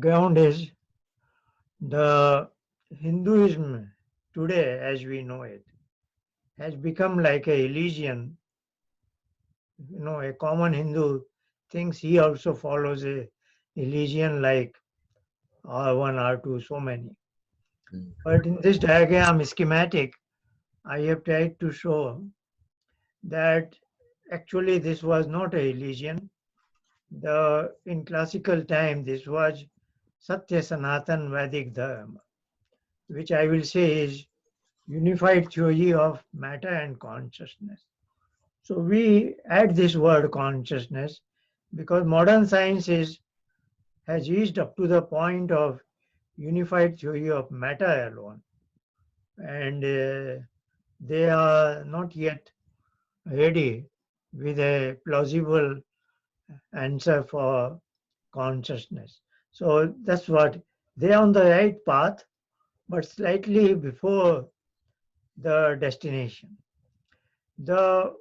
Ground is the Hinduism today, as we know it, has become like a religion. A common Hindu thinks he also follows a religion like R1, R2, so many. Mm. But in this diagram schematic, I have tried to show that actually this was not a religion. In classical time, this was Satya Sanatan Vedic Dharma, which I will say is unified theory of matter and consciousness. So we add this word consciousness because modern science has reached up to the point of unified theory of matter alone. And they are not yet ready with a plausible answer for consciousness. So that's what they are on the right path, but slightly before the destination. The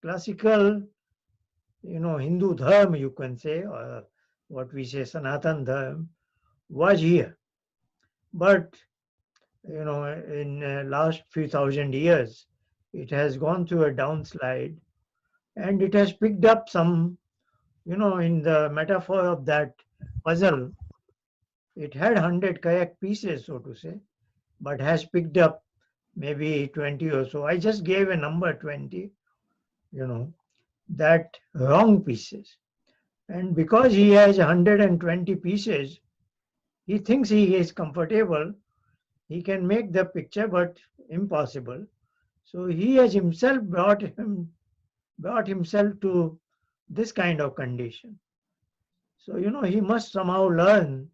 classical, Hindu Dharma, you can say, or what we say Sanatan Dharma, was here. But, in last few thousand years, it has gone through a downslide and it has picked up some, in the metaphor of that puzzle, it had 100 correct pieces, so to say, but has picked up maybe 20 or so. I just gave a number 20, you know, that wrong pieces. And because he has 120 pieces, he thinks he is comfortable. He can make the picture, but impossible. So he has himself brought himself to this kind of condition. So he must somehow learn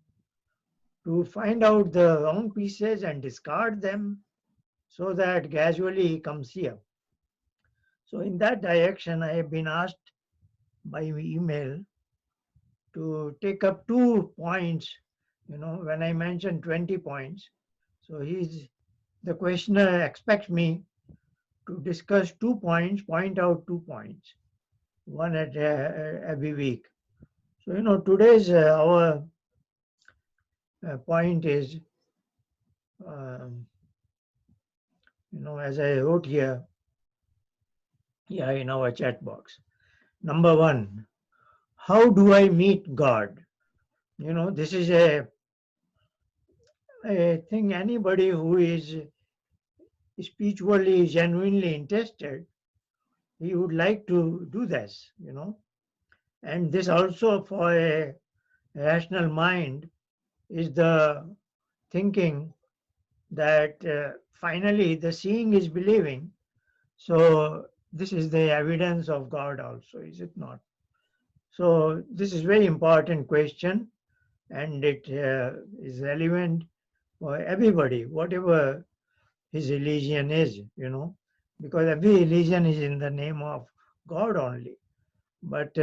to find out the wrong pieces and discard them so that gradually he comes here. So in that direction, I have been asked by email to take up 2 points, when I mentioned 20 points. So the questioner expects me to discuss 2 points, point out 2 points, one at every week. So, today's our point is, um, as I wrote here, in our chat box. Number one, how do I meet God? This is a thing anybody who is spiritually, genuinely interested, he would like to do this, And this also for a rational mind is the thinking that finally the seeing is believing. So this is the evidence of God also, is it not? So this is very important question and it is relevant for everybody, whatever his religion is, because every religion is in the name of God only. But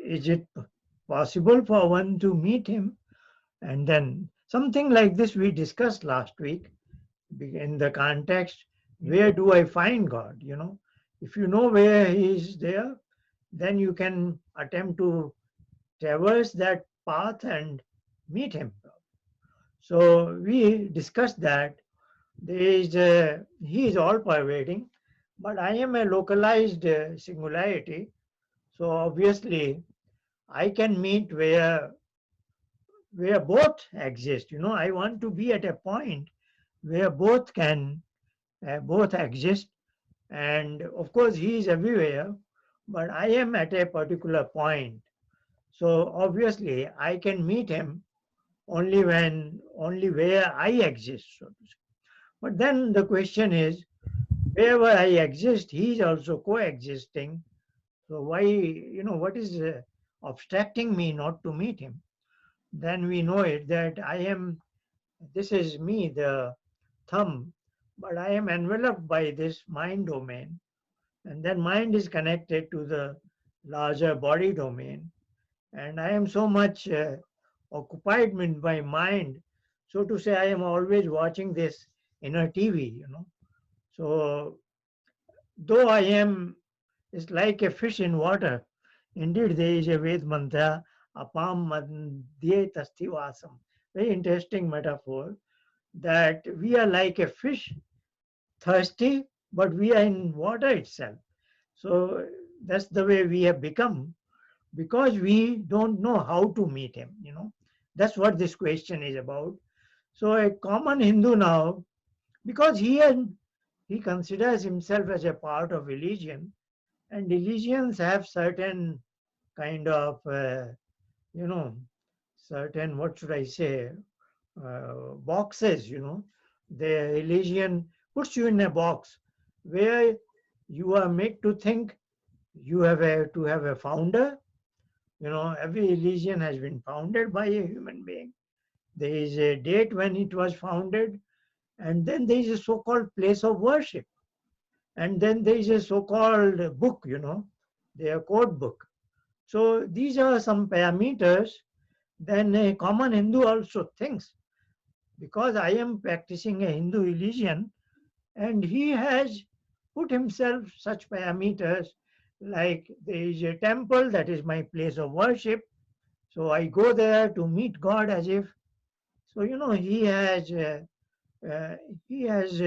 is it possible for one to meet him? And then something like this we discussed last week in the context, where do I find God? If you know where he is there, then you can attempt to traverse that path and meet him. So we discussed that he is all pervading, but I am a localized singularity. So obviously, I can meet where both exist. I want to be at a point where both can both exist, and of course, he is everywhere, but I am at a particular point. So obviously, I can meet him only where I exist, so to say. But then the question is, wherever I exist, he is also coexisting. So why, what is obstructing me not to meet him? Then we know it that this is me, the thumb, but I am enveloped by this mind domain. And then mind is connected to the larger body domain. And I am so much occupied with my mind. So to say, I am always watching this inner TV. So though I am, it's like a fish in water. Indeed, there is a Ved mantra, apam madhye tastivasam. Very interesting metaphor, that we are like a fish, thirsty, but we are in water itself. So that's the way we have become, because we don't know how to meet him. That's what this question is about. So a common Hindu now, because he considers himself as a part of religion, and religions have certain kind of you know certain, what should I say, boxes. The religion puts you in a box where you are made to think you have to have a founder. Every religion has been founded by a human being. There is a date when it was founded, and then there is a so-called place of worship, and then there is a so-called book, their code book. So these are some parameters. Then a common Hindu also thinks, because I am practicing a Hindu religion, and he has put himself such parameters, like there is a temple that is my place of worship, so I go there to meet God as if. So uh, he has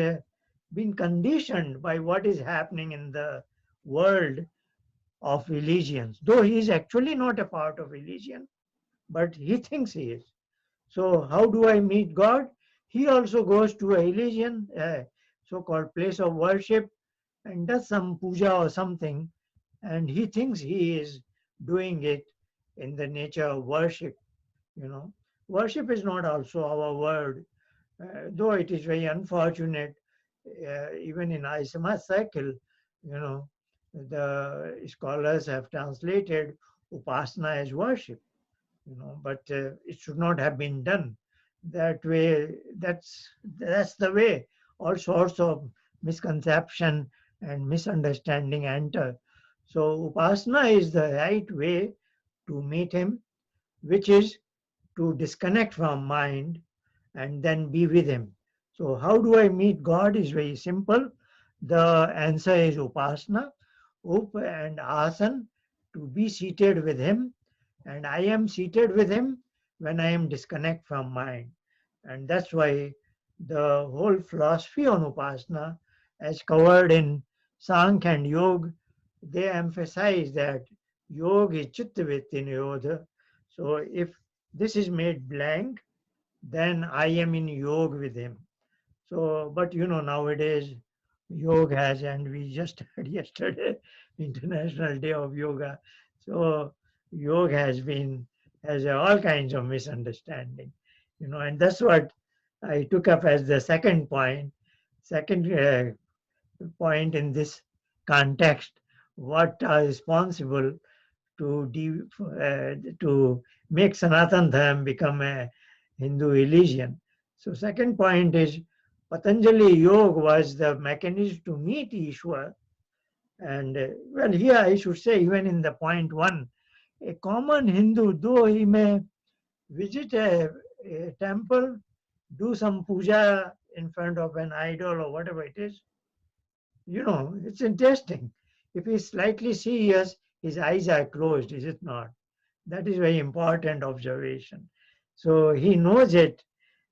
been conditioned by what is happening in the world of religions, though he is actually not a part of religion, but he thinks he is. So how do I meet God? He also goes to a religion, so-called place of worship, and does some puja or something, and he thinks he is doing it in the nature of worship. You know, worship is not also our word, though it is very unfortunate. Even in Isama circle, you know, the scholars have translated upasana as worship. But it should not have been done that way. That's the way all sorts of misconception and misunderstanding enter. So upasana is the right way to meet him, which is to disconnect from mind and then be with him. So how do I meet God is very simple. The answer is upasana, and asan, to be seated with him, and I am seated with him when I am disconnect from mind. And that's why the whole philosophy on upasana, as covered in Sankhya and Yoga, they emphasize that yoga is chitta vritti nirodha. So if this is made blank, then I am in yoga with him. So, but nowadays yoga has, and we just had yesterday International Day of Yoga. So yoga has all kinds of misunderstanding, and that's what I took up as the second point in this context. What are responsible to make Sanatan Dharma become a Hindu religion? So second point is Patanjali Yoga was the mechanism to meet Ishwar. And well, here I should say, even in the point one, a common Hindu, though he may visit a temple, do some puja in front of an idol or whatever it is, it's interesting. If he's slightly serious, his eyes are closed, is it not? That is very important observation. So he knows it,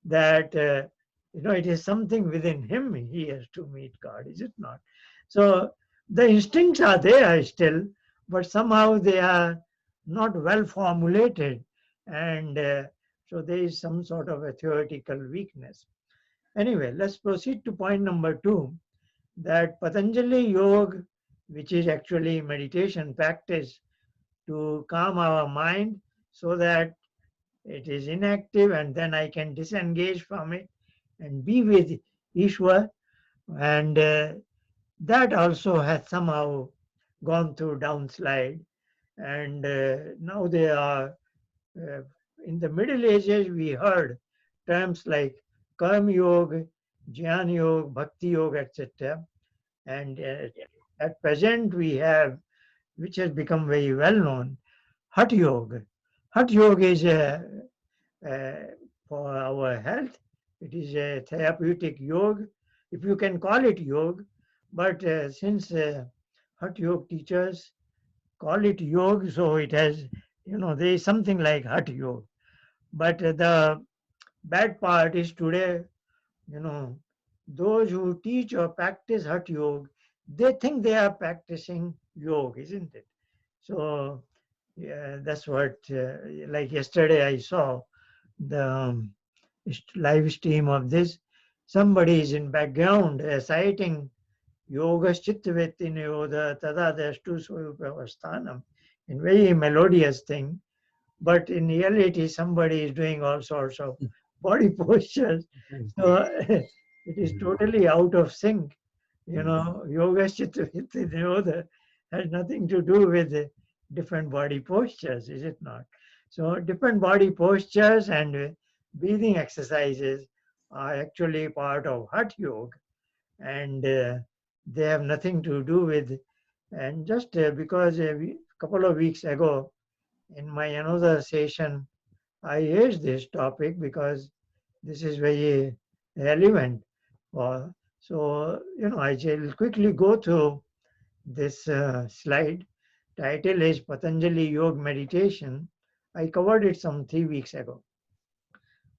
that it is something within him he has to meet God, is it not? So the instincts are there still, but somehow they are not well formulated, and so there is some sort of a theoretical weakness. Anyway, let's proceed to point number two, that Patanjali Yoga, which is actually meditation practice to calm our mind so that it is inactive, and then I can disengage from it and be with Ishwar. And that also has somehow gone through downslide. And now they are, uh, in the Middle Ages, we heard terms like Karma Yoga, Jnana-Yoga, Bhakti-Yoga, etc. And at present, we have, which has become very well known, Hatha-Yoga. Hatha-Yoga is uh, for our health. It is a therapeutic yoga, if you can call it yoga. But since Hatha Yoga teachers call it yoga, so it has there is something like Hatha-Yoga. But the bad part is today, you know, those who teach or practice Hatha-Yoga, they think they are practicing yoga, isn't it? So, yeah, that's what, like yesterday I saw the live stream of this. Somebody is in background citing yoga chittaveti yoga tada dashtu svayupavasthanam in very melodious thing. But in reality, somebody is doing all sorts of body postures. So it is totally out of sync. Yoga chittavritti nirodha has nothing to do with different body postures, is it not? So different body postures and breathing exercises are actually part of Hatha Yoga, and they have nothing to do with. And just because a couple of weeks ago in my another session, I raised this topic because this is very relevant. So, I shall quickly go through this slide. Title is Patanjali Yoga Meditation. I covered it some 3 weeks ago.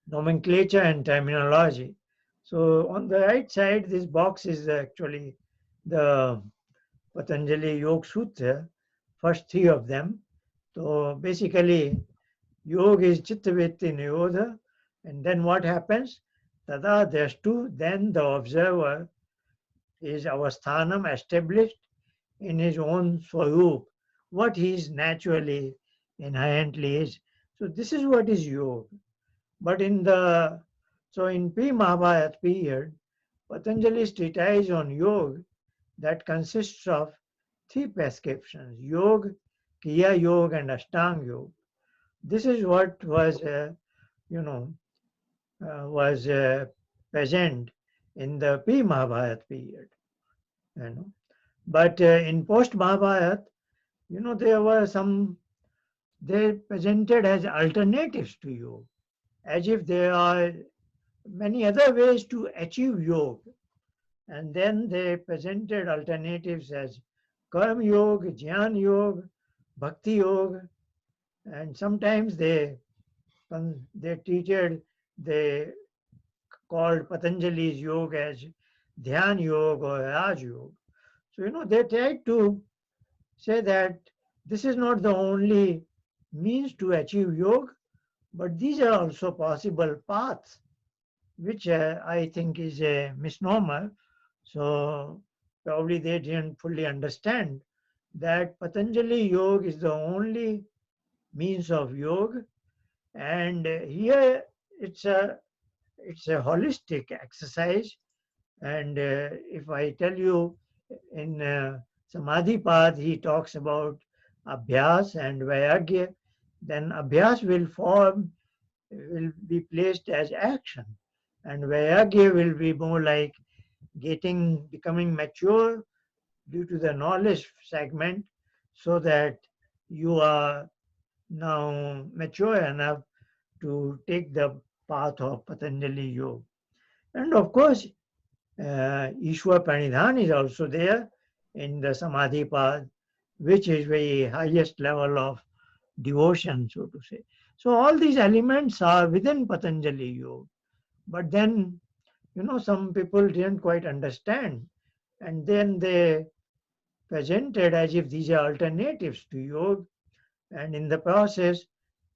Nomenclature and terminology. So on the right side, this box is actually the Patanjali Yoga Sutra, first three of them. So basically, yoga is chittavitti nirodha, and then what happens? Tada drashtu, then the observer is avasthanam established in his own swarup, what he is naturally, inherently is. So this is what is yoga. But in pre-Mahabharata period, Patanjali's treatise on yoga that consists of three prescriptions: yoga, kriya yoga, and ashtanga yoga. This is what was, you know, was present in the pre-Mahabharata period. You know, but in post-Mahabharata, there were some they presented as alternatives to yoga, as if there are many other ways to achieve yoga. And then they presented alternatives as Karma Yoga, Jnana Yoga, Bhakti-Yoga, and sometimes they treated, they called Patanjali's yoga as Dhyan Yoga or Raj Yoga. So, they tried to say that this is not the only means to achieve yoga, but these are also possible paths, which I think is a misnomer. So probably they didn't fully understand that Patanjali Yoga is the only means of yoga, and here it's a it's a holistic exercise. And if I tell you in Samadhi Path, he talks about Abhyas and Vairagya, then Abhyas will be placed as action, and Vairagya will be more like becoming mature due to the knowledge segment, so that you are now mature enough to take the path of Patanjali Yoga. And of course, Ishwar Pranidhan is also there in the Samadhi path, which is very highest level of devotion, so to say. So all these elements are within Patanjali Yoga. But then, some people didn't quite understand. And then they presented as if these are alternatives to yoga. And in the process,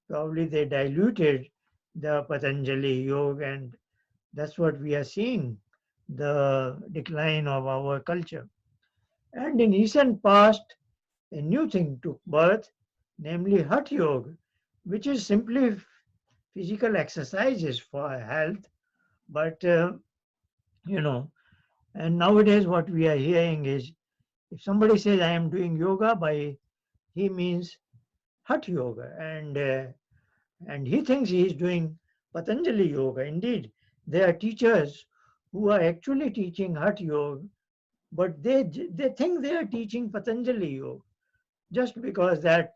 probably they diluted the Patanjali Yoga. And that's what we are seeing, the decline of our culture. And in recent past, a new thing took birth, namely Hatha Yoga, which is simply physical exercises for health. But, you know, and nowadays what we are hearing is if somebody says, I am doing yoga, he means Hatha Yoga. And he thinks he is doing Patanjali Yoga. Indeed, there are teachers who are actually teaching Hatha Yoga, but they think they are teaching Patanjali Yoga just because that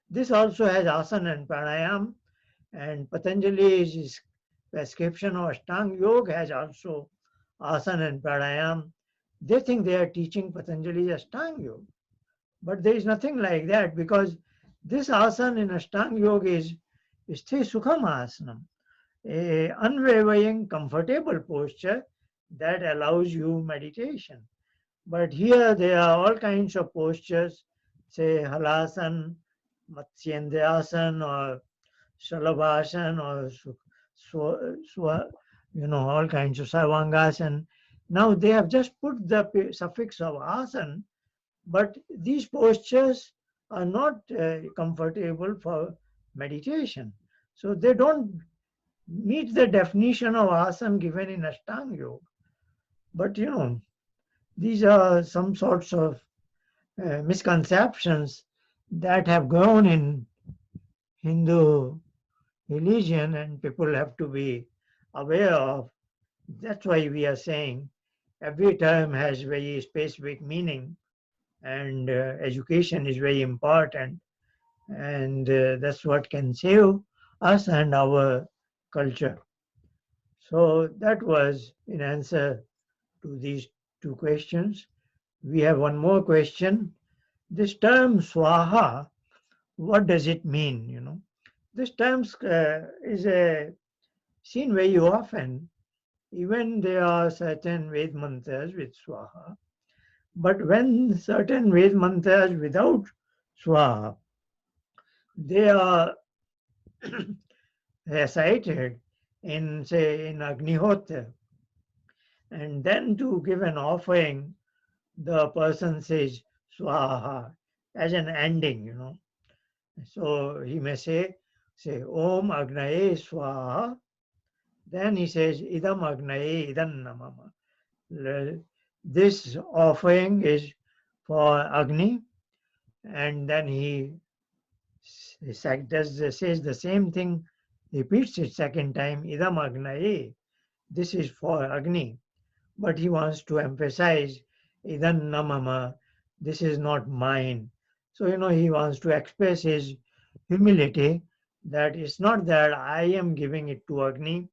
this also has asana and pranayam, and Patanjali's prescription of Ashtanga Yoga has also asana and pranayam. They think they are teaching Patanjali's Ashtanga Yoga, but there is nothing like that, because This asana in Ashtanga Yoga is Sthi Sukham Asanam, a unwavering, comfortable posture that allows you meditation. But here there are all kinds of postures, say Halasan, Matsyendrasan, or Shalabhasan, or all kinds of Sarvangasan. Now they have just put the suffix of asan, but these postures are not comfortable for meditation. So they don't meet the definition of asana given in Ashtanga Yoga. But these are some sorts of misconceptions that have grown in Hindu religion, and people have to be aware of. That's why we are saying every term has very specific meaning, and education is very important, and that's what can save us and our culture. So that was in answer to these two questions. We have one more question. This term swaha, what does it mean? This term is seen very often. Even there are certain Ved mantras with swaha, but when certain Ved mantras without swaha, they are recited in, say, in Agnihotra, and then to give an offering, the person says swaha as an ending. So he may say Om Agnaye Swaha. Then he says Idam Agnaye Idam Namama. This offering is for Agni, and then he says the same thing, repeats it second time, Idam Agnaye. This is for Agni, but he wants to emphasize Idam Namama. This is not mine. So he wants to express his humility, that it's not that I am giving it to Agni.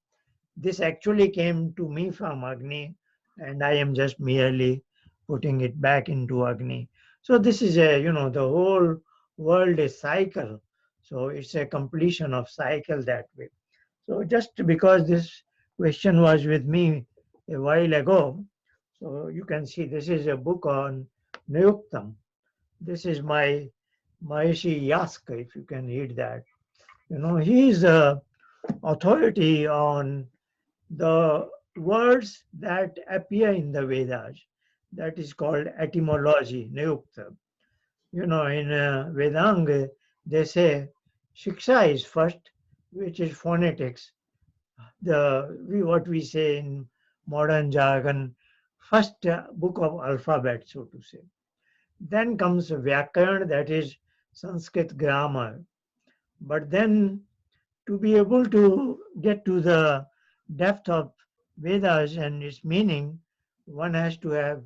This actually came to me from Agni, and I am just merely putting it back into Agni. So this is the whole world is cycle. So it's a completion of cycle that way. So just because this question was with me a while ago, so you can see this is a book on Niyuktam. This is my Maharishi Yaska, if you can read that. He is a authority on the words that appear in the Vedas. That is called etymology, Niyukta. In Vedanga, they say Shiksha is first, which is phonetics. What we say in modern jargon, first book of alphabet, so to say. Then comes Vyakaran, that is Sanskrit grammar. But then to be able to get to the depth of Vedas and its meaning, one has to have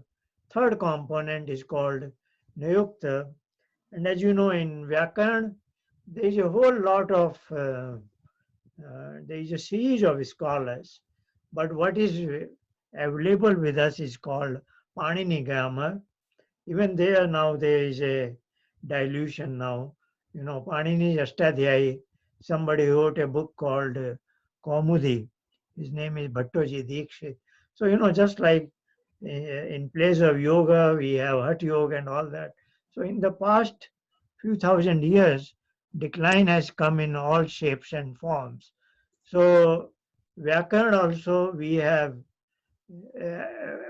third component is called Nayukta. And as you know, in Vyakaran, there is a whole lot of, there is a series of scholars. But what is available with us is called Panini grammar. Even there now there is a dilution now. Panini Ashtadhyayi, somebody wrote a book called Kaumudi. His name is Bhattoji Dikshit. So, just like in place of yoga, we have Hatha-Yoga and all that. So in the past few thousand years, decline has come in all shapes and forms. So Vyakaran also we have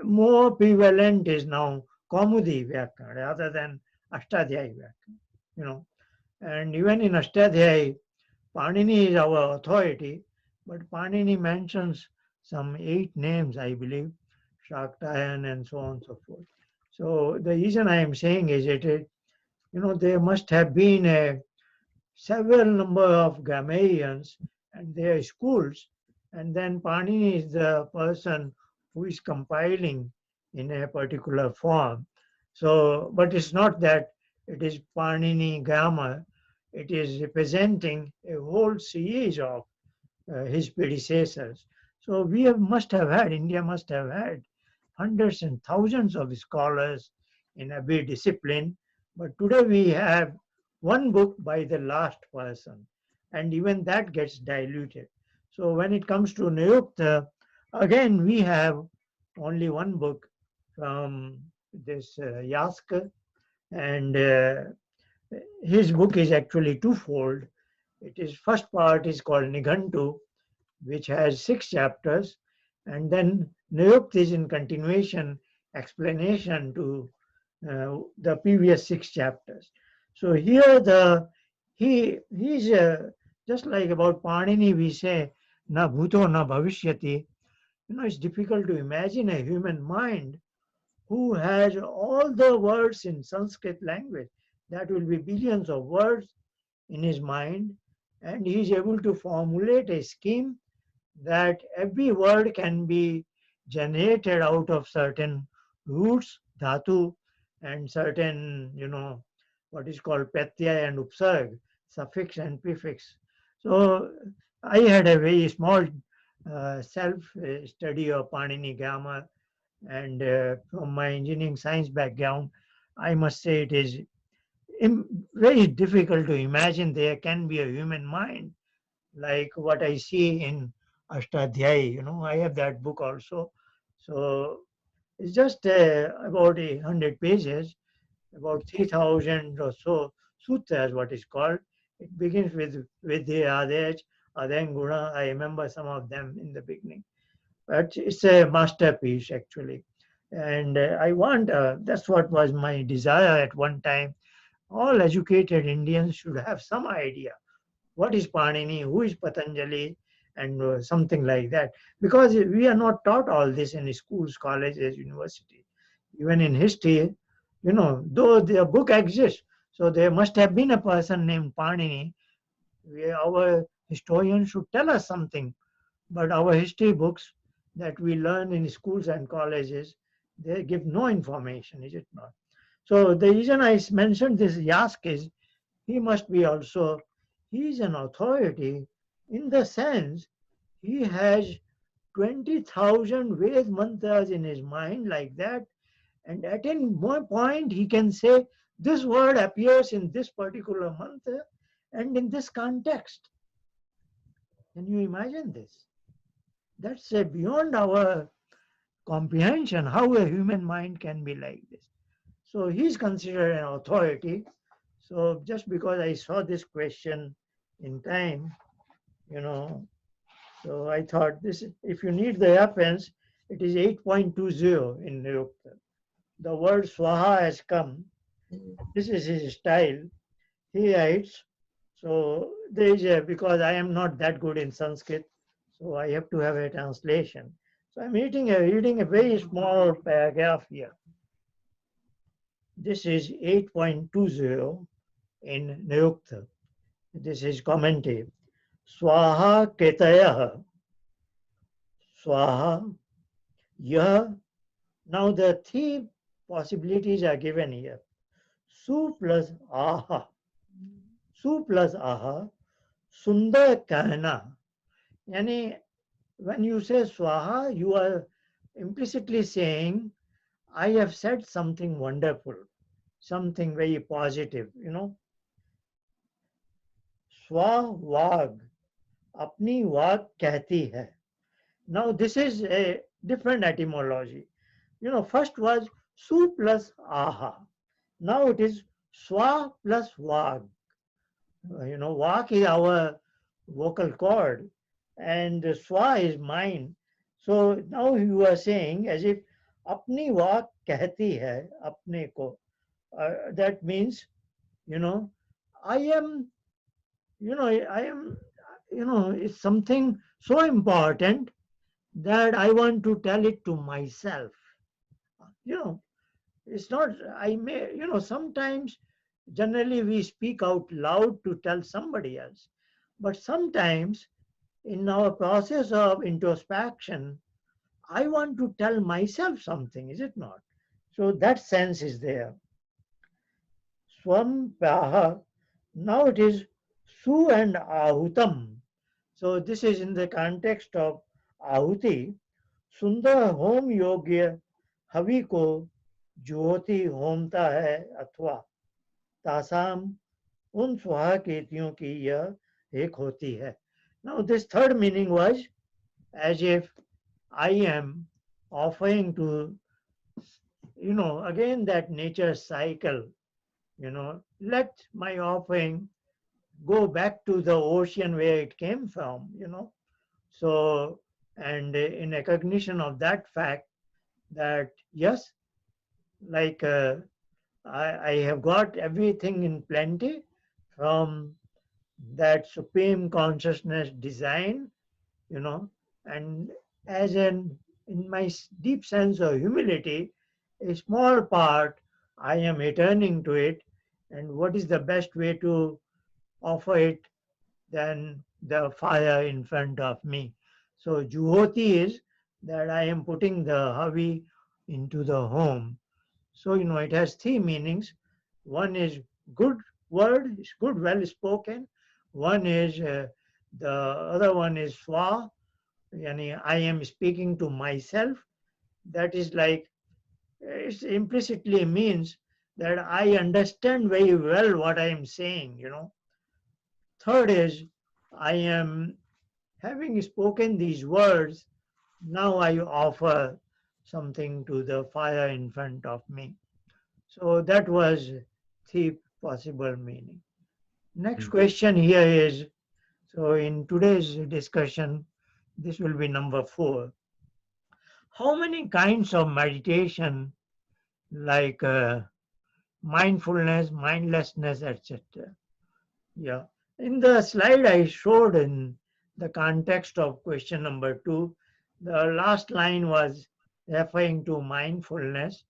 more prevalent is now Kaumudi Vyakaran rather than Ashtadhyayi Vyakaran. And even in Ashtadhyayi, Panini is our authority, but Panini mentions some 8 names, I believe, Shaktayan and so on and so forth. So the reason I am saying is that, there must have been a several number of grammarians and their schools, and then Panini is the person who is compiling in a particular form. So, but it's not that it is Panini grammar, it is representing a whole series of his predecessors. So must have had, India must have had hundreds and thousands of scholars in every discipline, but today we have one book by the last person, and even that gets diluted. So when it comes to Nayukta, again we have only one book from this Yaska, and his book is actually twofold. It is first part is called Nighantu, which has 6 chapters, and then Nayukta is in continuation explanation to the previous 6 chapters. So here he's just like about Panini we say na bhuto na bhavishyati. It's difficult to imagine a human mind who has all the words in Sanskrit language. That will be billions of words in his mind, and he is able to formulate a scheme that every word can be generated out of certain roots, dhatu, and certain, what is called pratyaya and upsarg, suffix and prefix. So I had a very small self study of Panini grammar, and from my engineering science background, I must say it is very difficult to imagine there can be a human mind like what I see in Ashtadhyayi. I have that book also. So it's just about 100 pages, about 3,000 or so sutras, what is called. It begins with the Adech, Adenguna. I remember some of them in the beginning. But it's a masterpiece, actually. And I want, that's what was my desire at one time. All educated Indians should have some idea what is Panini, who is Patanjali, and something like that. Because we are not taught all this in schools, colleges, universities. Even in history, though the book exists, so there must have been a person named Panini. Our historians should tell us something, but our history books that we learn in schools and colleges, they give no information, is it not? So the reason I mentioned this Yask is he must be also, he is an authority in the sense he has 20,000 Ved mantras in his mind like that, and at any one point he can say this word appears in this particular mantra and in this context. Can you imagine this? That's beyond our comprehension how a human mind can be like this. So he's considered an authority. So just because I saw this question in time, you know, so I thought this, if you need the reference, it is 8.20 in Nayukta. The word Swaha has come. This is his style. He writes, so there is a, because I am not that good in Sanskrit, so I have to have a translation. So I'm reading a very small paragraph here. This is 8.20 in Nayukta. This is commentary. Swaha ketayah. Swaha. Yah. Now the three possibilities are given here. Su plus aha. Su plus aha. Sundar kahna. Yani, when you say swaha, you are implicitly saying, I have said something wonderful, something very positive. Swa vag. Apni vag कहती है. Now this is a different etymology. First was su plus aha. Now it is swa plus vag. Vag is our vocal cord and swa is mine. So now you are saying as if apni vag कहती है अपने को. That means, I am, I am, it's something so important that I want to tell it to myself. You know, it's not, I may, sometimes generally we speak out loud to tell somebody else. But sometimes in our process of introspection, I want to tell myself something, is it not? So that sense is there. Swam Paha. Now it is Su and Ahutam. So this is in the context of Ahuti. सुंदर home योग्य हवि को ज्योति होमता है अथवा तासाम उन स्वाहाकृतियों की यह एक होती है. Now this third meaning was as if I am offering to, again that nature cycle, let my offering go back to the ocean where it came from. So, and in recognition of that fact that yes, like I have got everything in plenty from that supreme consciousness design, you know, and as in my deep sense of humility, a small part I am returning to it, and what is the best way to offer it than the fire in front of me? So Juhoti is that I am putting the Havi into the home. So, it has three meanings. One is good word, it's good, well spoken. One is the other one is swa, yani I am speaking to myself. That is like, it implicitly means that I understand very well what I am saying. Third is I am having spoken these words, now I offer something to the fire in front of me. So that was the possible meaning. Next Mm. question here is, so in today's discussion, this will be number 4. How many kinds of meditation like mindfulness, mindlessness, etc.? Yeah. In the slide I showed in the context of question number 2, the last line was referring to mindfulness,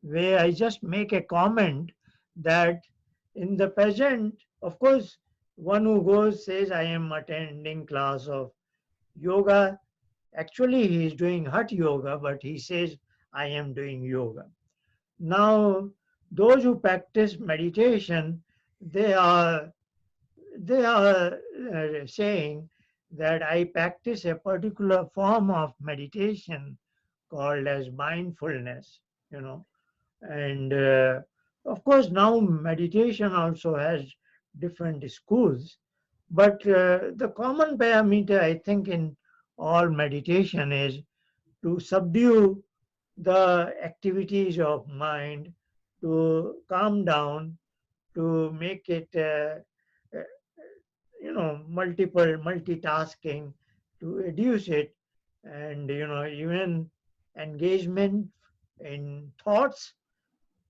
where I just make a comment that in the present, of course, one who goes says, I am attending class of yoga. Actually, he is doing Hatha-Yoga, but he says, I am doing yoga. Now, those who practice meditation, they are saying that I practice a particular form of meditation called as mindfulness, you know. And of course, now meditation also has different schools. But the common parameter, I think, in all meditation is to subdue the activities of mind, to calm down, to make it, uh, multitasking, to reduce it, and, even engagement in thoughts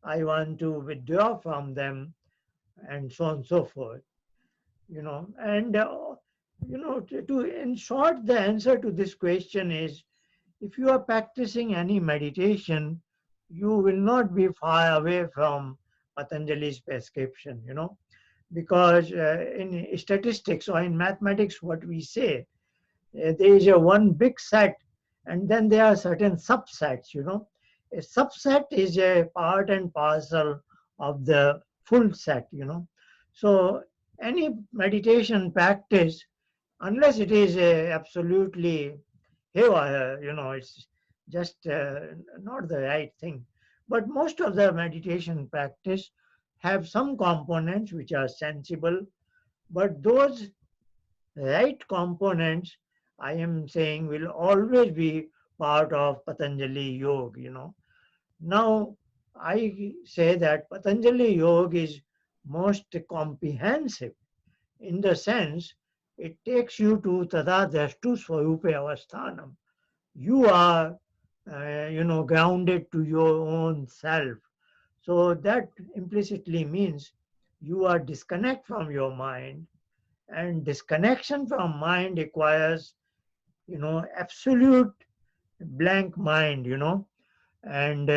I want to withdraw from them, and so on and so forth. And in short, the answer to this question is, if you are practicing any meditation, you will not be far away from Patanjali's prescription. Because in statistics or in mathematics, what we say, there is a one big set, and then there are certain subsets. A subset is a part and parcel of the full set. So any meditation practice, unless it is absolutely haywire, it's just not the right thing. But most of the meditation practice have some components which are sensible, but those right components, I am saying, will always be part of Patanjali Yoga. Now, I say that Patanjali Yoga is most comprehensive in the sense it takes you to Tada Drashtu Swarupe Avasthanam. You are, grounded to your own self. So that implicitly means you are disconnect from your mind, and disconnection from mind requires, absolute blank mind. And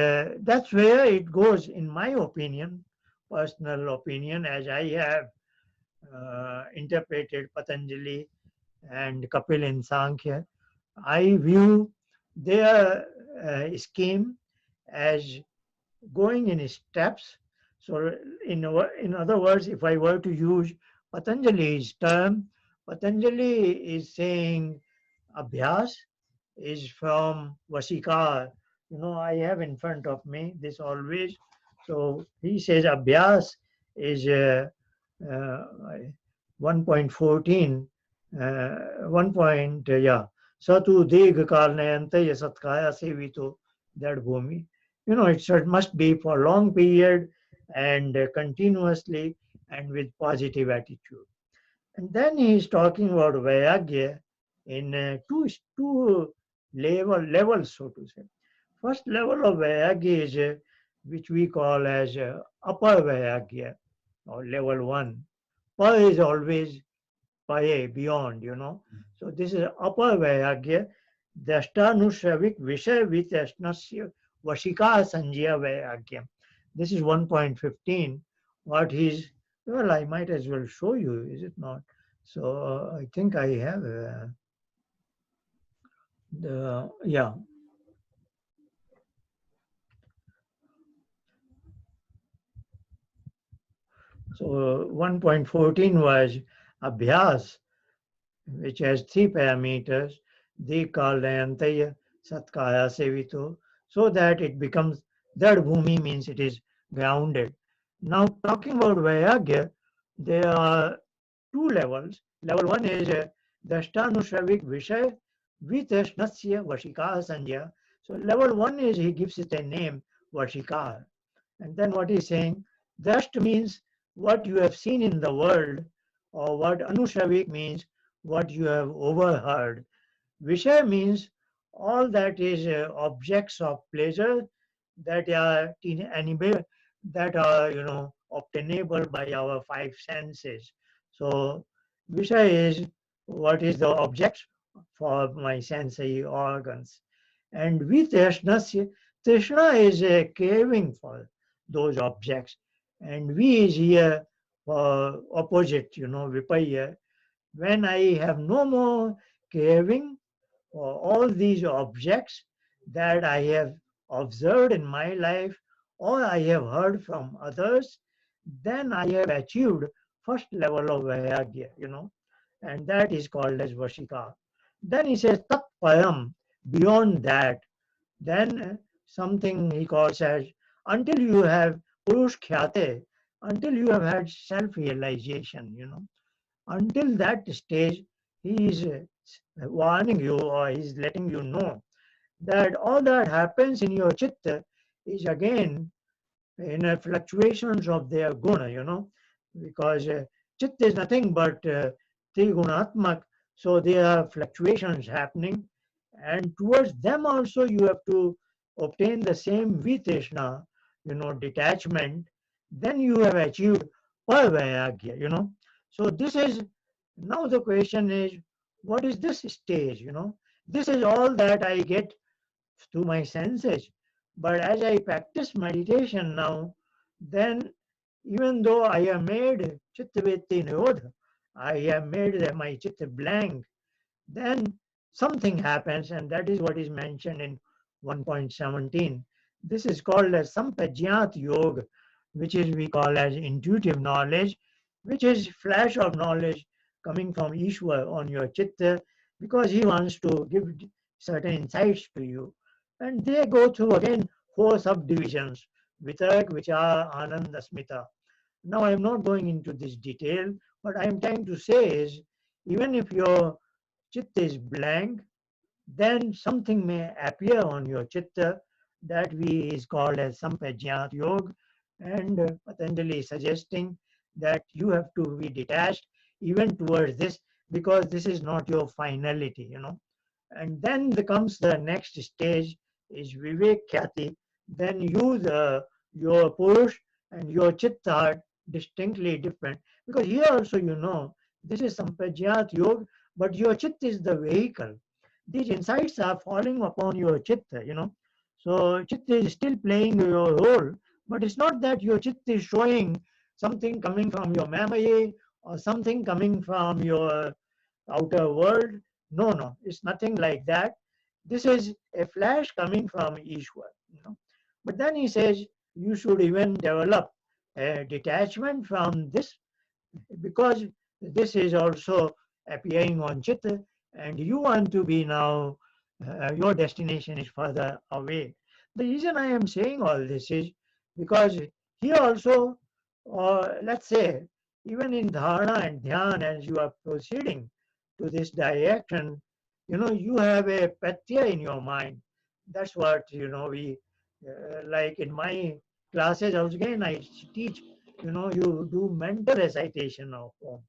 that's where it goes, in my opinion, personal opinion, as I have interpreted Patanjali and Kapil in Sankhya. I view their scheme as going in steps. So, in other words, if I were to use Patanjali's term, Patanjali is saying Abhyas is from Vasikar. I have in front of me this always. So he says Abhyas is 1.14, 1 point, yeah, Satu Deg Kalnayantaya Satkaya Sevito, that bhumi. It must be for long period and continuously and with positive attitude. And then he is talking about Vairagya in two levels, so to say. First level of Vairagya is which we call as upper Vairagya or level 1. Pa is always paye, beyond. So this is upper Vairagya, Dashtanushavik Vishay Vitasnasya Vashika Sanjaya Vairagya. This is 1.15. What he's, well, I might as well show you, is it not? So I think I have yeah. So 1.14 was Abhyas, which has three parameters, Dikalayantaya Satkaya Sevito, so that it becomes, that bhumi means it is grounded. Now, talking about Vairagya, there are two levels. Level 1 is Dashtanushavik Vishay Vitashnasya Vashika Sanya. So, level 1 is, he gives it a name, Vashika. And then what he's saying, Dasht means what you have seen in the world, or what Anushavik means what you have overheard. Vishay means all that is objects of pleasure that are that are obtainable by our five senses. So Vishay is what is the objects for my sensory organs. And Vitashnasya, Trishna is a craving for those objects. And V is here for opposite, Vipaya. When I have no more craving for all these objects that I have observed in my life or I have heard from others, then I have achieved first level of Vairagya, and that is called as Vashika. Then he says Tat Payam, beyond that, then something he calls as until you have Purush Khyate, until you have had self-realization. Until that stage, he is warning you or he is letting you know that all that happens in your chitta is again in fluctuations of their guna, because chitta is nothing but trigunatmak, so there are fluctuations happening, and towards them also you have to obtain the same viteshna, detachment, then you have achieved parvairagya. So this is, now the question is, what is this stage? This is all that I get through my senses. But as I practice meditation now, then even though I have made chittavritti nirodha, I have made my chitta blank, then something happens, and that is what is mentioned in 1.17. This is called as sampajñāt yoga, which is we call as intuitive knowledge, which is flash of knowledge coming from Ishwar on your chitta, because he wants to give certain insights to you. And they go through again four subdivisions: vitark, vichar, ananda, smita. Now I am not going into this detail. What I am trying to say is, even if your chitta is blank, then something may appear on your chitta that we is called as sampajñāt yoga, and Patanjali is suggesting that you have to be detached even towards this, because this is not your finality. And then comes the next stage is vivek khyati. Then your purush and your chitta are distinctly different, because here also this is sampajñāt yoga, but your chitta is the vehicle. These insights are falling upon your chitta. So chitta is still playing your role, but it's not that your chitta is showing something coming from your memory or something coming from your outer world. No, no, it's nothing like that. This is a flash coming from Ishwar. But then he says you should even develop a detachment from this, because this is also appearing on chitta, and you want to be now, your destination is further away. The reason I am saying all this is because here also, let's say, even in dharana and dhyan, as you are proceeding to this direction, you have a pratyaya in your mind. That's what, we, like in my classes, again, I teach, you do mental recitation of Om.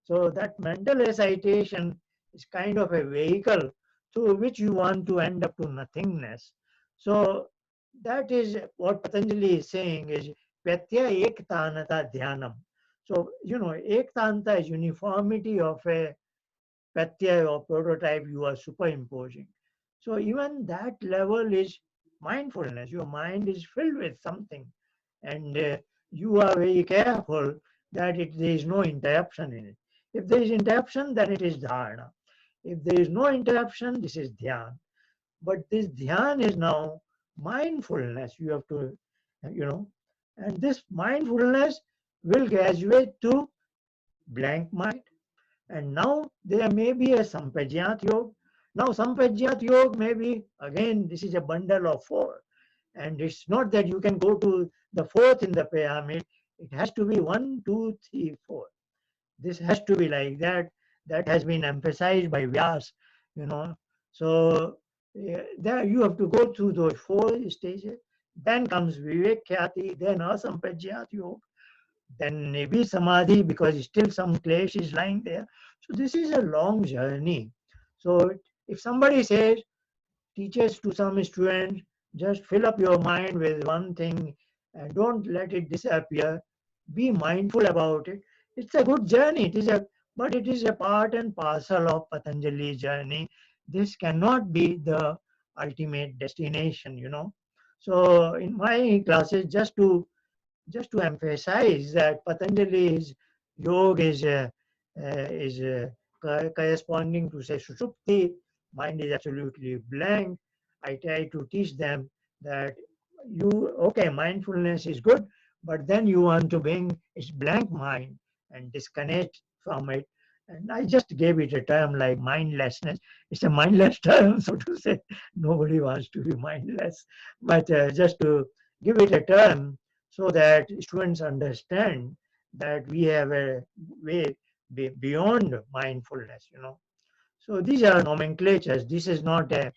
So that mental recitation is kind of a vehicle through which you want to end up to nothingness. So that is what Patanjali is saying is Pratyaya Ektanata Dhyanam. So, Ektanta is uniformity of a pratyaya or prototype you are superimposing. So even that level is mindfulness. Your mind is filled with something, and you are very careful that there is no interruption in it. If there is interruption, then it is dharana. If there is no interruption, this is dhyan. But this dhyan is now mindfulness. You have to, you know, and this mindfulness will graduate to blank mind. And now there may be a Sampajyat Yoga. Now Sampajyat Yoga may be, again, this is a bundle of four. And it's not that you can go to the fourth in the pyramid. It has to be one, two, three, four. This has to be like that. That has been emphasized by Vyas, you know. So there you have to go through those four stages. Then comes Vivek Khyati, then Asampajyat Yoga, then maybe Samadhi because still some clash is lying there. So this is a long journey. So if somebody says, teaches to some students, just fill up your mind with one thing and don't let it disappear. Be mindful about it. It's a good journey. But it is a part and parcel of Patanjali's journey. This cannot be the ultimate destination. So in my classes, just to emphasize that Patanjali's yoga is corresponding to say Sushupti, mind is absolutely blank. I try to teach them that okay, mindfulness is good, but then you want to bring its blank mind and disconnect from it. And I just gave it a term like mindlessness. It's a mindless term, so to say. Nobody wants to be mindless, but just to give it a term so that students understand that we have a way beyond mindfulness. So these are nomenclatures. This is not a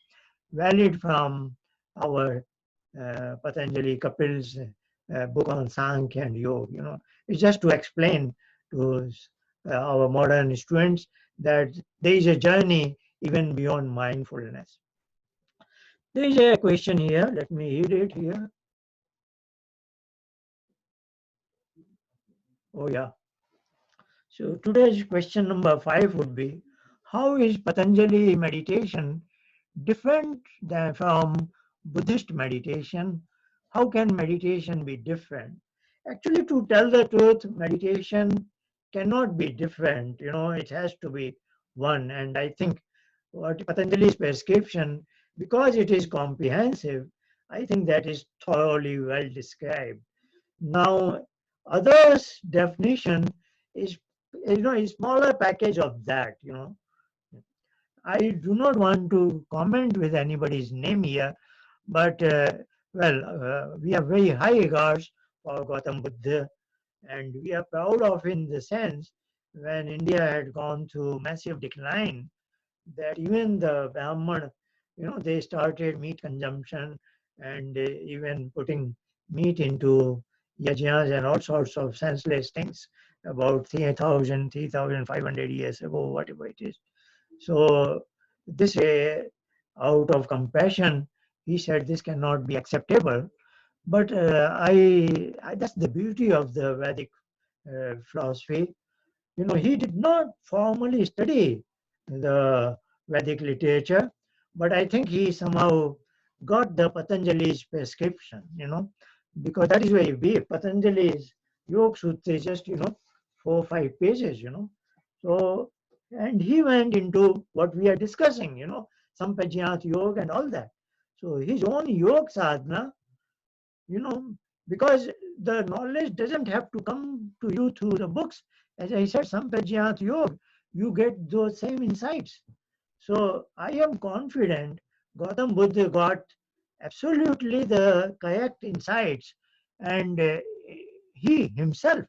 valid from our Patanjali Kapil's book on Sankhya and Yoga. It's just to explain to our modern students that there is a journey even beyond mindfulness. There is a question here. Let me read it here. Oh, yeah. So today's question number 5 would be, how is Patanjali meditation different than from Buddhist meditation? How can meditation be different? Actually, to tell the truth, meditation cannot be different. It has to be one. And I think what Patanjali's prescription, because it is comprehensive, I think that is thoroughly well described. Now, others' definition is, a smaller package of that. I do not want to comment with anybody's name here, but we have very high regards for Gautam Buddha, and we are proud of in the sense when India had gone through massive decline, that even the Brahman, they started meat consumption and even putting meat into yajnas and all sorts of senseless things about 3,000, 3,500 years ago, whatever it is. So this out of compassion, he said this cannot be acceptable. But that's the beauty of the Vedic philosophy. He did not formally study the Vedic literature, but I think he somehow got the Patanjali's prescription, because that is very brief. Patanjali's Yoga Sutra is just, 4 or 5 pages. So, and he went into what we are discussing, Sampajyat Yoga and all that. So his own yoga sadhana, you know, because the knowledge doesn't have to come to you through the books. As I said, Sampajyat Yoga, you get those same insights. So I am confident Gautam Buddha got absolutely the correct insights, and he himself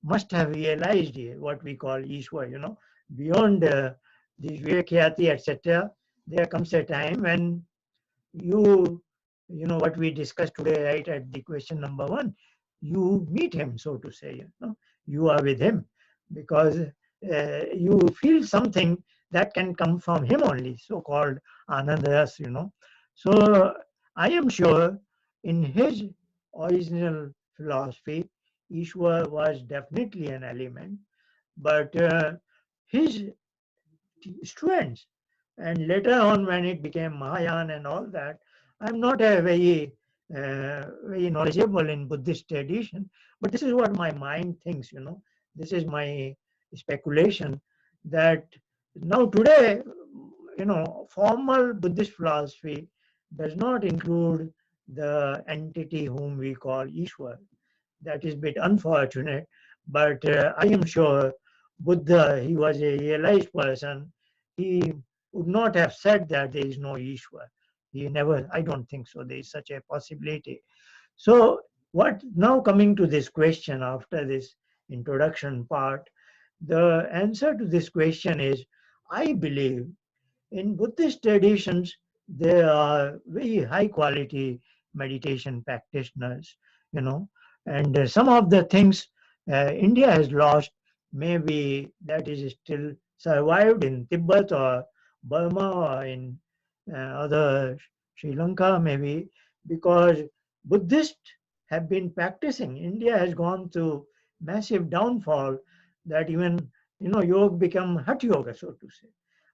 must have realized what we call Ishwar, beyond the Vivekhyati, etc. There comes a time when you, what we discussed today, right at the question number one, you meet him, so to say, you are with him because you feel something that can come from him only, so-called Anandas. So I am sure in his original philosophy, Ishwar was definitely an element, but his students. And later on, when it became Mahayana and all that, I'm not a very knowledgeable in Buddhist tradition, but this is what my mind thinks. This is my speculation that now today, formal Buddhist philosophy does not include the entity whom we call Ishwar. That is a bit unfortunate, but I am sure Buddha, he was a realized person. He would not have said that there is no Ishwar. He never, I don't think so. There is such a possibility. So, what now coming to this question after this introduction part, the answer to this question is I believe in Buddhist traditions, there are very high quality meditation practitioners, and some of the things India has lost, maybe that is still survived in Tibet or Burma or in other Sri Lanka, maybe because Buddhists have been practicing. India has gone through massive downfall that even yoga become Hatha-Yoga, so to say,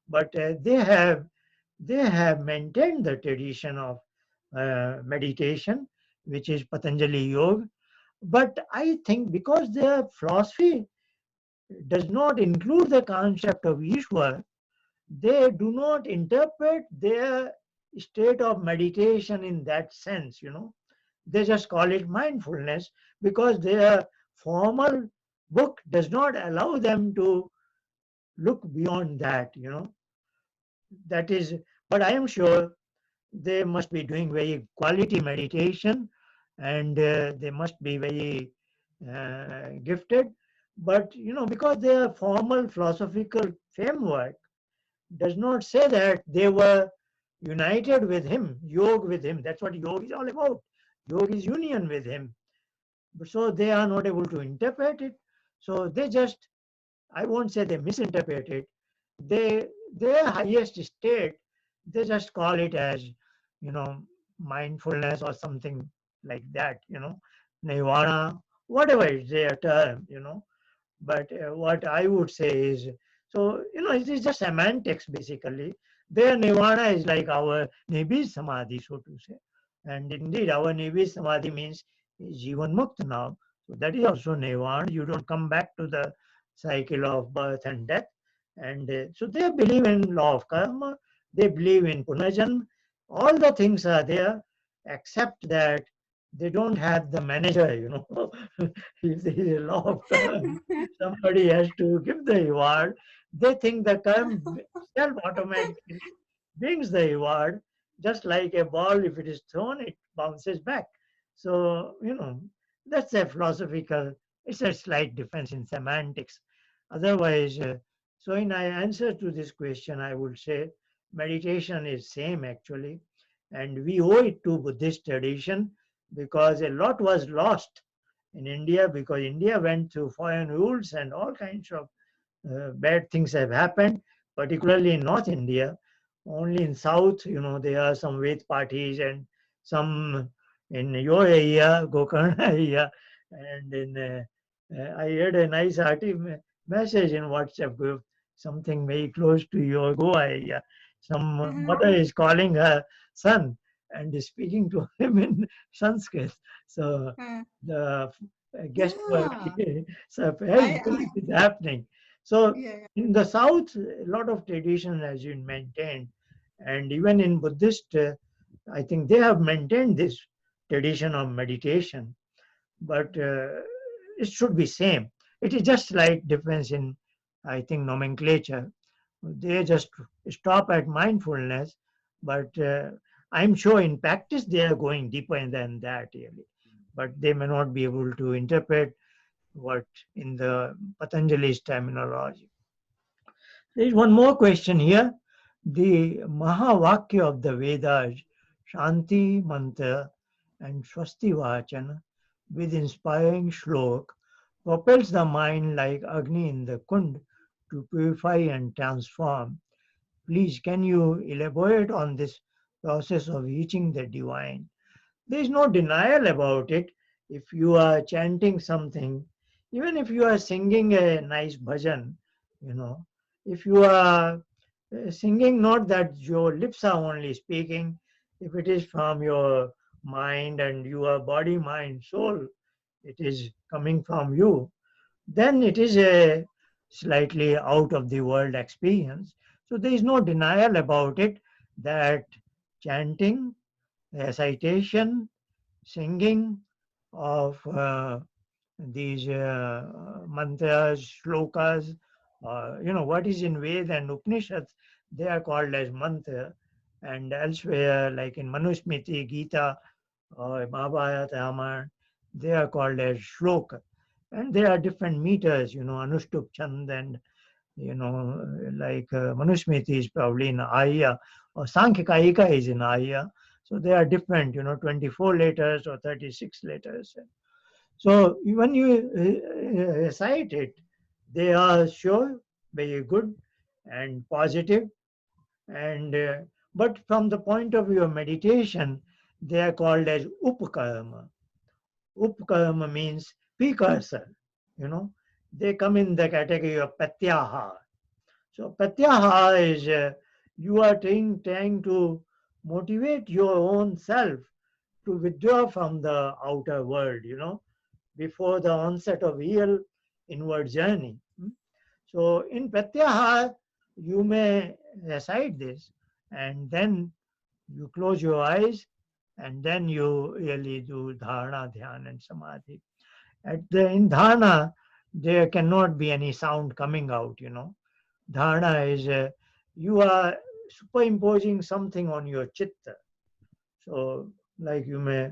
but they have maintained the tradition of meditation, which is Patanjali Yoga. But I think because their philosophy does not include the concept of Ishwar, they do not interpret their state of meditation in that sense. They just call it mindfulness because their formal book does not allow them to look beyond that. That is, but I am sure they must be doing very quality meditation and they must be very gifted. But because their formal philosophical framework does not say that they were united with him, yoga with him. That's what yoga is all about. Yoga is union with him. So they are not able to interpret it. So they just, I won't say they misinterpret it. They their highest state, they just call it as, you know, mindfulness or something like that, nirvana, whatever is their term. But what I would say is, so, it is just semantics basically. Their nirvana is like our Nibbid Samadhi, so to say. And indeed, our Nibbid Samadhi means Jivan Mukta now. So that is also nirvana. You don't come back to the cycle of birth and death. And so they believe in law of karma, they believe in punarjanma. All the things are there, except that they don't have the manager. If there is a law of karma, somebody has to give the reward. They think the karma self automatically brings the reward, just like a ball, if it is thrown, it bounces back. So, that's a philosophical, it's a slight difference in semantics. Otherwise, so in answer to this question, I would say meditation is same actually, and we owe it to Buddhist tradition because a lot was lost in India because India went through foreign rules and all kinds of bad things have happened, particularly in North India. Only in South, there are some Ved parties and some in your area, Gokarna area, and in I read a nice message in WhatsApp group, something very close to your Goa area. Some mother is calling her son and is speaking to him in Sanskrit. So the guest work, Yeah. so apparently I it is happening. So yeah. in the South, a lot of tradition has been maintained, and even in Buddhist, I think they have maintained this tradition of meditation, but it should be same. It is just like difference in, I think, nomenclature. They just stop at mindfulness, but I'm sure in practice they are going deeper than that really. But they may not be able to interpret. what in the Patanjali's terminology. There is one more question here. The Mahavakya of the Vedas, Shanti Mantra and Swasti Vachana, with inspiring shlok, propels the mind like Agni in the Kund to purify and transform. Please, can you elaborate on this process of reaching the divine? There is no denial about it. If you are chanting something, even if you are singing a nice bhajan, you know, if you are singing, not that your lips are only speaking, if it is from your mind and your body, mind, soul, it is coming from you, then it is a slightly out of the world experience. So there is no denial about it that chanting, recitation, singing of these mantras, shlokas, what is in Veda and Upanishads, they are called as mantra. And elsewhere, like in Manusmriti, Gita, or Mahabharata, Ramayana, they are called as shloka. And there are different meters, Anushtup Chand and, like Manusmriti is probably in Aya, or Sankhya is in Aya. So they are different, 24 letters or 36 letters. So when you recite it, they are sure very good and positive, and but from the point of view of meditation, they are called as upkarma. Upkarma means precursor. You know, they come in the category of pratyahar. So pratyahar is you are trying to motivate your own self to withdraw from the outer world. Before the onset of real inward journey. So in Pratyahar, you may recite this and then you close your eyes and then you really do dharana, dhyan and samadhi. In dharana, there cannot be any sound coming out. Dharana is you are superimposing something on your chitta. So like you may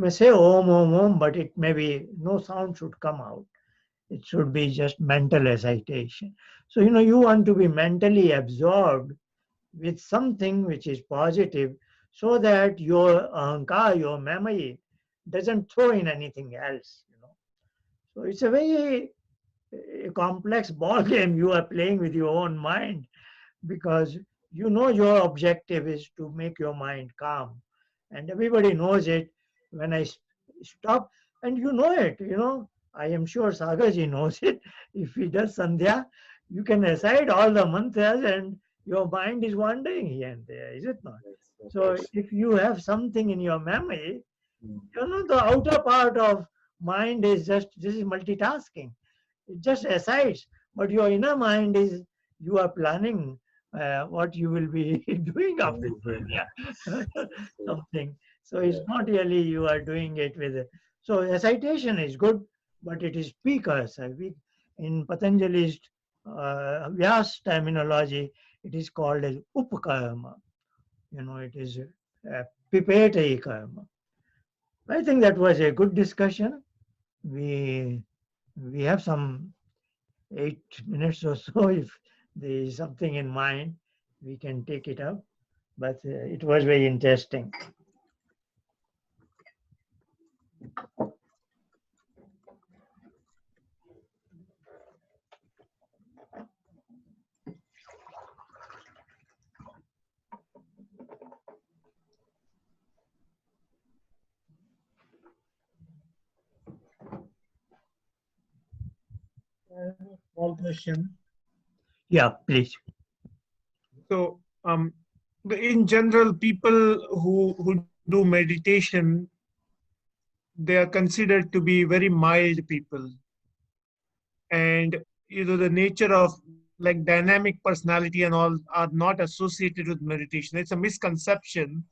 say om om om, but it may be no sound should come out. It should be just mental recitation. So you want to be mentally absorbed with something which is positive, so that your ahankar, your memory, doesn't throw in anything else. So it's a very complex ball game you are playing with your own mind, because your objective is to make your mind calm, and everybody knows it. When I stop, and it. I am sure Sagarji knows it. If he does sandhya, you can recite all the mantras and your mind is wandering here and there, is it not? Yes, of So course. if you have something in your memory, Mm. the outer part of mind is just, this is multitasking. It just asides, but your inner mind is, you are planning what you will be doing after Mhm. Jnana, So, something. So it's yeah, not really you are doing it with. So recitation is good, but it is precursor. In Patanjali's Vyas terminology, it is called as upkarma. It is preparatory karma. I think that was a good discussion. We we have some 8 minutes or so. If there is something in mind, we can take it up. But it was very interesting. Small question. Yeah, please. So, in general, people who do meditation, they are considered to be very mild people, and the nature of like dynamic personality and all are not associated with meditation. It's a misconception.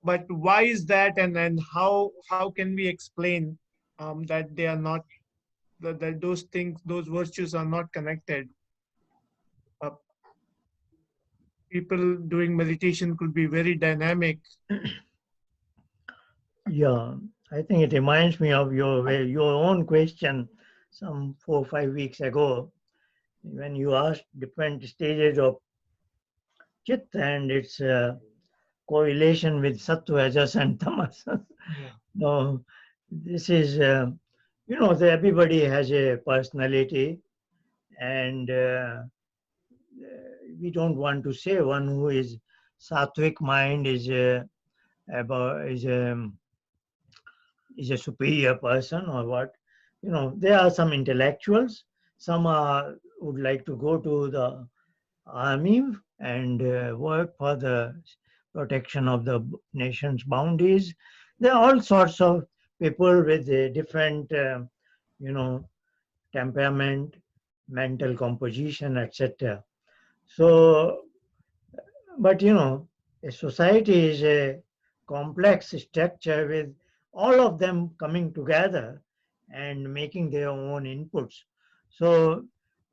But why is that, and how can we explain that they are not that those things, those virtues are not connected? Uh, People doing meditation could be very dynamic. Yeah. I think it reminds me of your own question some 4 or 5 weeks ago when you asked different stages of chit and its correlation with sattva, rajas, and tamas. Yeah. No, this is, everybody has a personality, and we don't want to say one who is sattvic mind about is a superior person or what. There are some intellectuals. Some would like to go to the army and work for the protection of the nation's boundaries. There are all sorts of people with a different, you know, temperament, mental composition, etc. So, but a society is a complex structure with all of them coming together and making their own inputs. So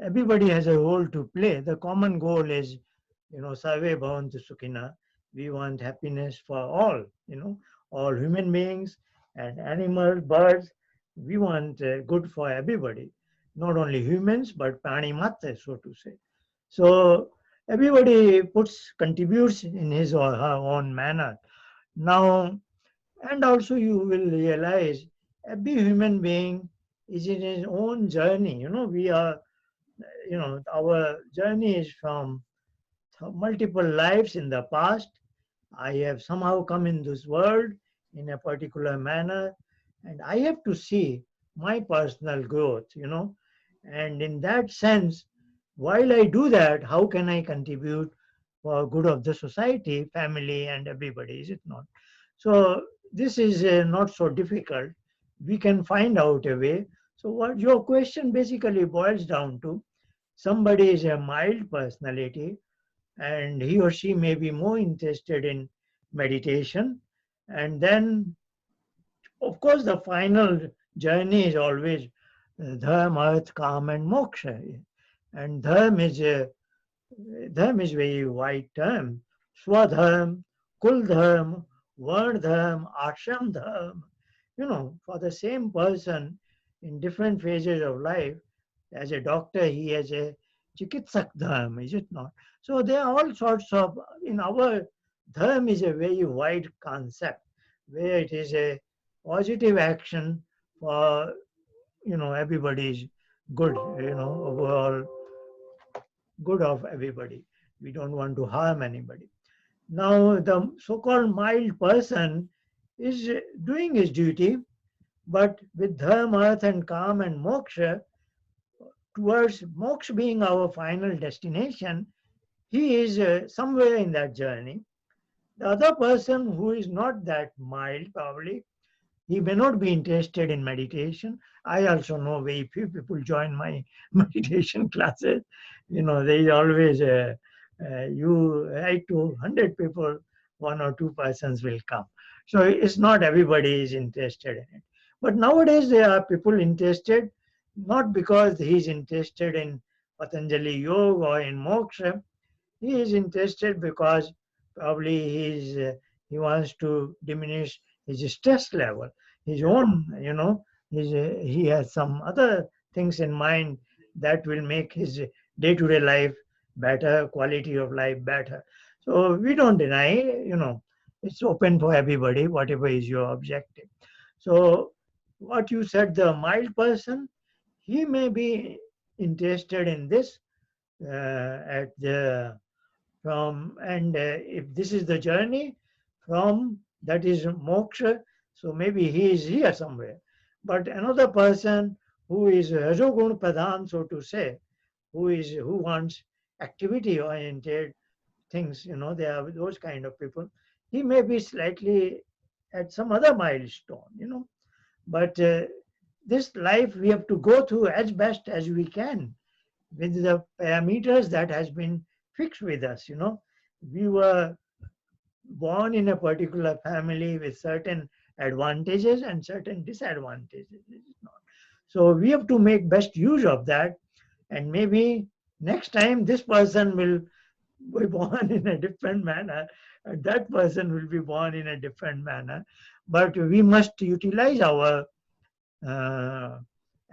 everybody has a role to play. The common goal is, Sarve Bhavantu Sukhina. We want happiness for all human beings and animals, birds. We want good for everybody, not only humans, but prani matra, so to say. So everybody contributes in his or her own manner. Now, and also you will realize every human being is in his own journey. We are, our journey is from multiple lives in the past. I have somehow come in this world in a particular manner, and I have to see my personal growth. And in that sense, while I do that, how can I contribute for good of the society, family, and everybody? Is it not? So this is not so difficult. We can find out a way. So what your question basically boils down to: somebody is a mild personality, and he or she may be more interested in meditation, and then of course the final journey is always dharma, arth, kam, and moksha. And dharma is very wide term. Swadharma, kul dharma, varn dharma, ashram dharma. For the same person in different phases of life, as a doctor, he has a chikitsak dharma, is it not? So there are all sorts of, in our dharma is a very wide concept where it is a positive action for, everybody's good, overall good of everybody. We don't want to harm anybody. Now, the so-called mild person is doing his duty, but with dharma, artha, and kam, and moksha, towards moksha being our final destination, he is somewhere in that journey. The other person who is not that mild, probably, he may not be interested in meditation. I also know very few people join my meditation classes. There is always you write to 100 people, one or two persons will come. So it's not everybody is interested in it. But nowadays there are people interested, not because he's interested in Patanjali Yoga or in moksha. He is interested because probably he wants to diminish his stress level, his Yeah. own, he has some other things in mind that will make his day-to-day life better, quality of life better. So we don't deny, it's open for everybody, whatever is your objective. So what you said, the mild person, he may be interested in this at the from and if this is the journey from that is moksha, so maybe he is here somewhere. But another person who is rajogun pradhan, so to say, who wants activity oriented things, there are those kind of people. He may be slightly at some other milestone. But this life we have to go through as best as we can with the parameters that has been fixed with us. We were born in a particular family with certain advantages and certain disadvantages, is it not? So we have to make best use of that, and maybe next time this person will be born in a different manner, and that person will be born in a different manner. But we must utilize our uh,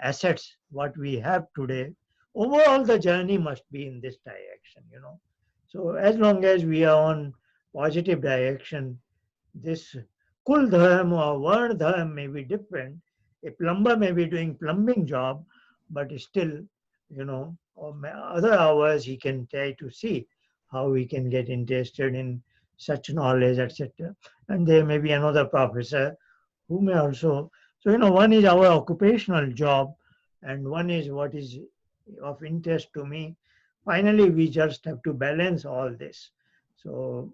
assets, what we have today. Overall, the journey must be in this direction. So as long as we are on positive direction, this kul dharma or varna dharma may be different. A plumber may be doing plumbing job, but still, other hours he can try to see how he can get interested in such knowledge, etc. And there may be another professor who may also. So, one is our occupational job, and one is what is of interest to me. Finally, we just have to balance all this. So,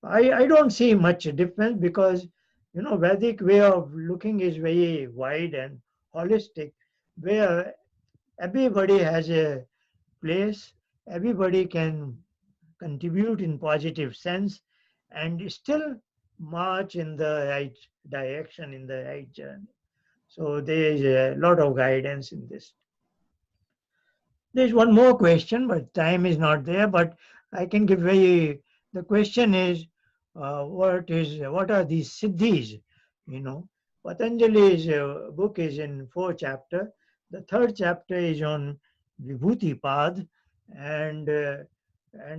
I don't see much difference because Vedic way of looking is very wide and holistic, where everybody has a place, everybody can contribute in positive sense, and still march in the right direction, in the right journey. So there is a lot of guidance in this. There's one more question, but time is not there. But I can give very. The question is, what are these siddhis? You know, Patanjali's book is in 4 chapters. The third chapter is on Vibhuti Pad, and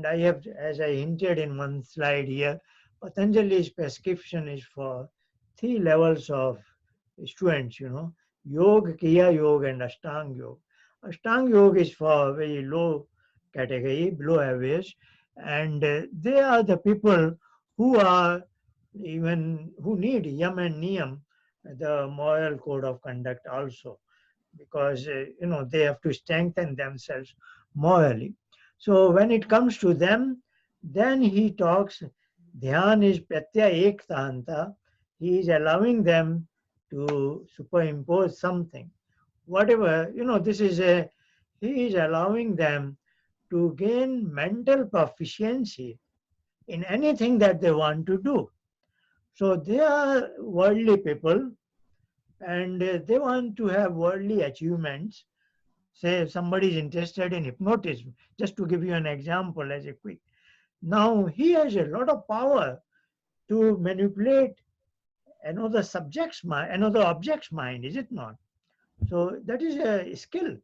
I have, as I hinted in one slide here, Patanjali's prescription is for 3 levels of students. Yoga, Kriya Yoga, and Ashtanga Yoga. Ashtanga Yoga is for very low category, below average, and they are the people who are who need yam and niyam, the moral code of conduct also, because they have to strengthen themselves morally. So when it comes to them, then he talks. Dhyan is pratyaya ektanta. He is allowing them to superimpose something, whatever. This is a he is allowing them to gain mental proficiency in anything that they want to do. So they are worldly people, and they want to have worldly achievements. Say if somebody is interested in hypnotism, just to give you an example as a quick. Now he has a lot of power to manipulate another object's mind, is it not? So that is a skill.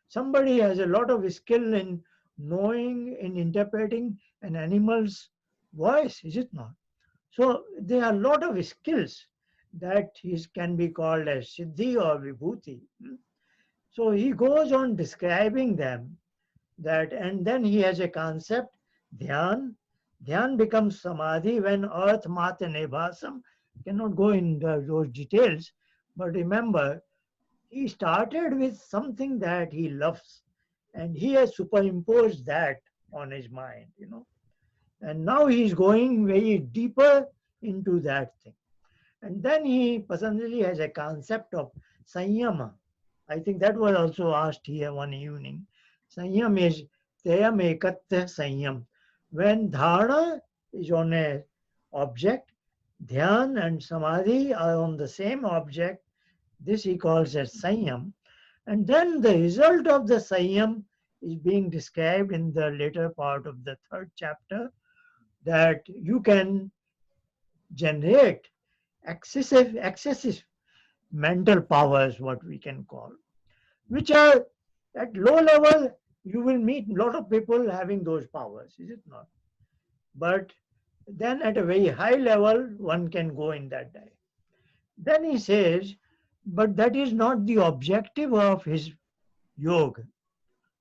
Somebody has a lot of skill in knowing, in interpreting an animal's voice, is it not? So there are a lot of skills that can be called as Siddhi or Vibhuti. So he goes on describing them, and then he has a concept, Dhyan. Dhyan becomes Samadhi when earth, mata, nebhasam. Cannot go in those details, but remember, he started with something that he loves, and he has superimposed that on his mind. And now he's going very deeper into that thing. And then Patanjali has a concept of Sanyama. I think that was also asked here one evening. Sanyam is Teyam Ekatya Sanyam. When Dharana is on a object, Dhyan and Samadhi are on the same object. This he calls as Sanyam. And then the result of the Sanyam is being described in the later part of the third chapter, that you can generate excessive mental powers, what we can call, which are at low level. You will meet a lot of people having those powers, is it not? But then at a very high level, one can go in that direction. Then he says, but that is not the objective of his yoga.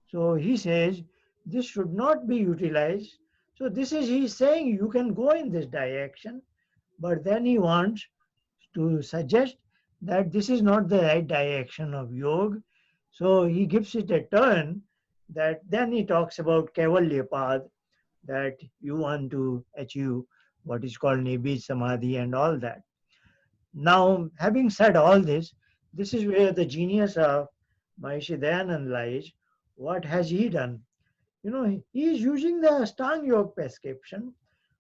So he says this should not be utilized. So this is he's saying you can go in this direction, but then he wants to suggest that this is not the right direction of yoga. So he gives it a turn, that then he talks about Kaivalya path, that you want to achieve what is called Nibbid Samadhi and all that. Now, having said all this, this is where the genius of Maharishi Dayanand lies. What has he done? He is using the Ashtanga Yoga prescription,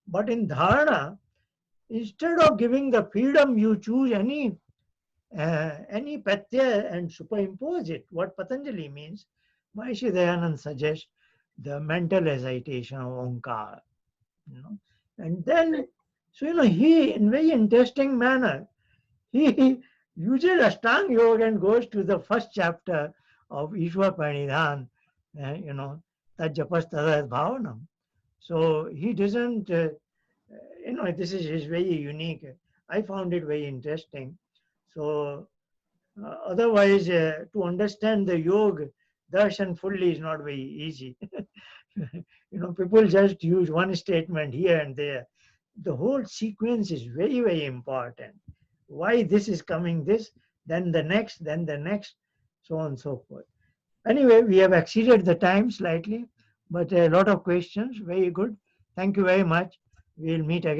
but in Dharana, instead of giving the freedom, you choose any pratyaya and superimpose it. What Patanjali means, Maharishi Dayanand suggests the mental recitation of Omkar, and then, so he, in very interesting manner, he uses Ashtanga Yoga and goes to the first chapter of Ishwar Pranidhan, Tajapas Tadas Bhavanam. So he doesn't, this is very unique. I found it very interesting. So otherwise, to understand the yoga darshan fully is not very easy. People just use one statement here and there. The whole sequence is very, very important. Why this is coming, this, then the next, so on and so forth. Anyway, we have exceeded the time slightly, but a lot of questions. Very good. Thank you very much. We'll meet again.